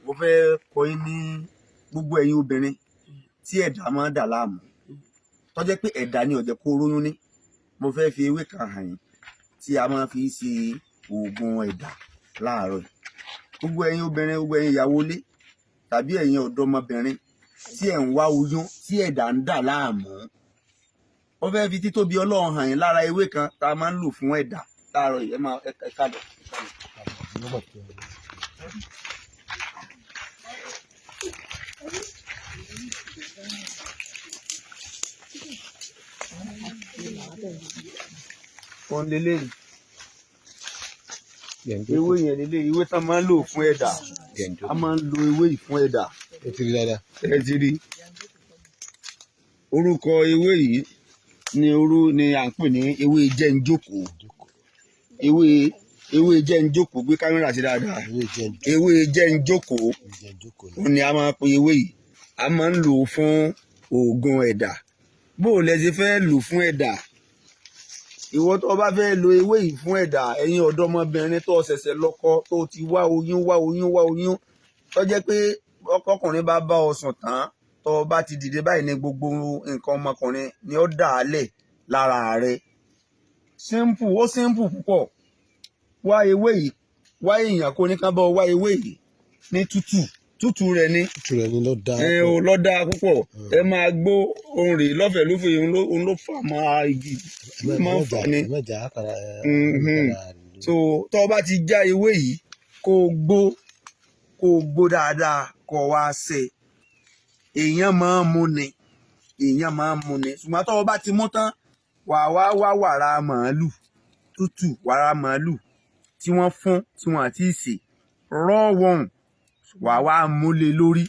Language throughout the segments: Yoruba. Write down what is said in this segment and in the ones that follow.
mo fẹ́ kọ́ yín ní gbogbo ẹ̀yin obìnrin tí ẹ̀dá máa ń dà láàmú tó jẹ́ pé ẹ̀dá ni ó jẹ́ kó róyún ní mo fẹ́ fi ewé kan hàn yín tí a máa fi ṣe oògùn ẹ̀dá láàárọ̀ yìí gbogbo ẹ̀yin obìnrin gbogbo ẹ̀yin ìyàwó ilé tàbí ẹ̀yin ọ̀dọ́mọbìnrin tí ẹ̀ ń wá oyún tí ẹ̀dá ń dà láàmú ó fẹ́ fi títóbi Ọlọ́run hàn yín lára ewé kan tá a máa ń lò fún ẹ̀dá láàárọ̀ yìí ẹ máa ẹ kálọ̀. Wọ́n lélẹ́yìn ewé yẹn lélẹ́yìn ewé tá a máa ń lò fún ẹ̀dá a máa ń lo ewé yìí fún ẹ̀dá ẹ ti rí orúkọ ewé yìí ni à ń pè ní ewé jẹ́njókòó ewé jẹ́njókòó gbé kámẹ́rà sí dáadáa ewé jẹ́njókòó ó ní a máa pe ewé yìí a máa ń lò fún oògùn ẹ̀dá bó o lẹ ṣe fẹ́ lò fún ẹ̀dá ìwọ tó bá fẹ́ lo ewé yìí fún ẹ̀dá ẹ̀yin ọ̀dọ́mọbìnrin tó ṣẹ̀ṣẹ̀ lọ́kọ tó ti wá oyún tó jẹ́ pé ọkọkùnrin bá bá ọ sùn tán tó bá ti dìde báyìí ní gbogbo nǹkan ọmọkùnrin ni ó dà á lẹ̀ lára rẹ̀ ó simple púpọ̀ wá ewé yìí wá èèyàn kó ní ká bá ọ wá ewé yìí ní tútù rẹ̀ ní ló dáa púpọ̀ ẹ máa gbó ohun rè lọ́fẹ̀ẹ́ lófè òun ló fà máa igi máa ń fà ní. so tó bá ti já ewé yìí kó o gbó dáadáa kó o wá ṣe èèyàn máa ń mu ni ṣùgbọ́n tó bá ti mú tán wá wàrà màálù tútù wàrà màálù tí wọ́n fún tí wọ́n àti ìsè rọ́ọ̀wọ̀n wá múlé lórí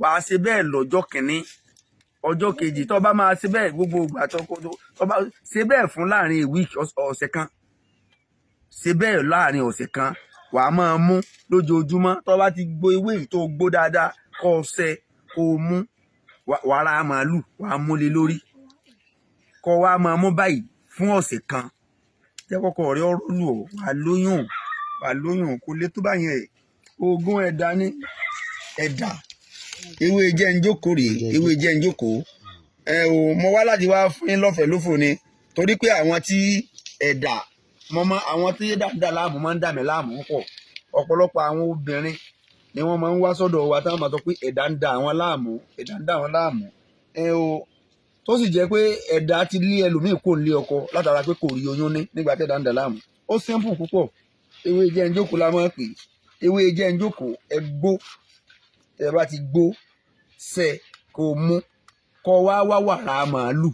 wá ṣe bẹ́ẹ̀ lọ́jọ́ kìíní ọjọ́ kejì tó bá máa ṣe bẹ́ẹ̀ gbogbo ìgbà tó bá ṣe bẹ́ẹ̀ fún láàrin ọ̀sẹ̀ kan ṣe bẹ́ẹ̀ láàrin ọ̀sẹ̀ kan wà á máa mú lójoojúmọ́ tó bá ti gbó ewé yìí tó gbó dáadáa kó o ṣe kó o mú wàrà màálù wà á múlé lórí kó wá máa mú báyìí fún ọ̀sẹ̀ kan jẹ́ kọ́kọ́ rẹ ọ̀rọ̀ lù ọ́ wà lóyún kó lè tó báyẹn oògùn ẹ̀dá ní ẹ̀dá ewé jẹ́njókòó rèé ewé jẹ́njókòó mo wá láti wá fún yín lọ́fẹ̀ẹ́ lófò ni torí pé àwọn tí ẹ̀dá àwọn tí dá láàmú máa ń dà mí láàmú pọ̀ ọ̀pọ̀lọpọ̀ àwọn obìnrin ni wọ́n máa ń wá sọ́dọ̀ wa táwọn máa sọ pé ẹ̀dá ń dà àwọn láàmú tó sì jẹ́ pé ẹ̀dá ti lé ẹlòmíì kò lé ọkọ látara pé kò rí oyún ní nígbà tí ẹ̀dá ń dà láàmú ó simple púpọ̀ ewé jẹ́njókòó la máa ń pè ewé jẹ́njókòó ẹ gbó ẹ bá ti gbó ṣe kó mú kó wá wàrà màálù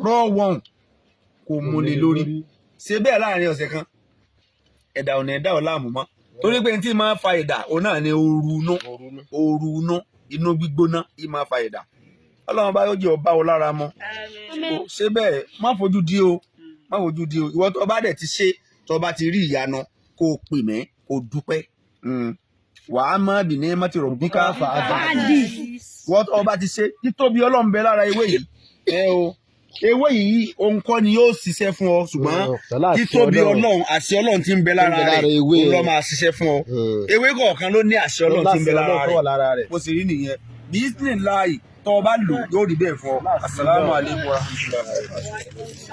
rọ́ọ̀wọ̀n kó mú lé lórí ṣe bẹ́ẹ̀ láàrin ọ̀sẹ̀ kan ẹ̀dá ọ̀nà ẹ̀dá ọ̀ láàmú mọ́ torí pé ní tí máa fa ẹ̀dá òun náà ni ooru inú gbígbóná yìí máa fa ẹ̀dá Ọlọ́run bá yóò jẹ́ ọba o lára mọ́ ṣe bẹ́ẹ̀ má fojú di o ìwọ tó bá dẹ̀ ti ṣe tó bá ti rí ìyanu kó o pè mí kó o dúpẹ́ wà á má bì ní mọ́tì rọ̀bíkà fàájì wọ́n tó bá ti ṣe títóbi Ọlọ́run bẹ lára ewé yìí ewé yìí òun kọ́ ni yóò ṣiṣẹ́ fún ọ ṣùgbọ́n títóbi Ọlọ́run àṣẹ Ọlọ́run tí ń bẹ lára rẹ̀ òun ló máa ṣiṣẹ́ fún ọ ewé kọ̀ọ̀kan ló ní àṣẹ Ọlọ́run tí ń bẹ lára rẹ̀ bó ṣe rí nìyẹn bísíǹláì tó o bá lò yóò rí bẹ́ẹ̀ fún ọ. Assalamu alaikum warahmatullahi wabarakatuh.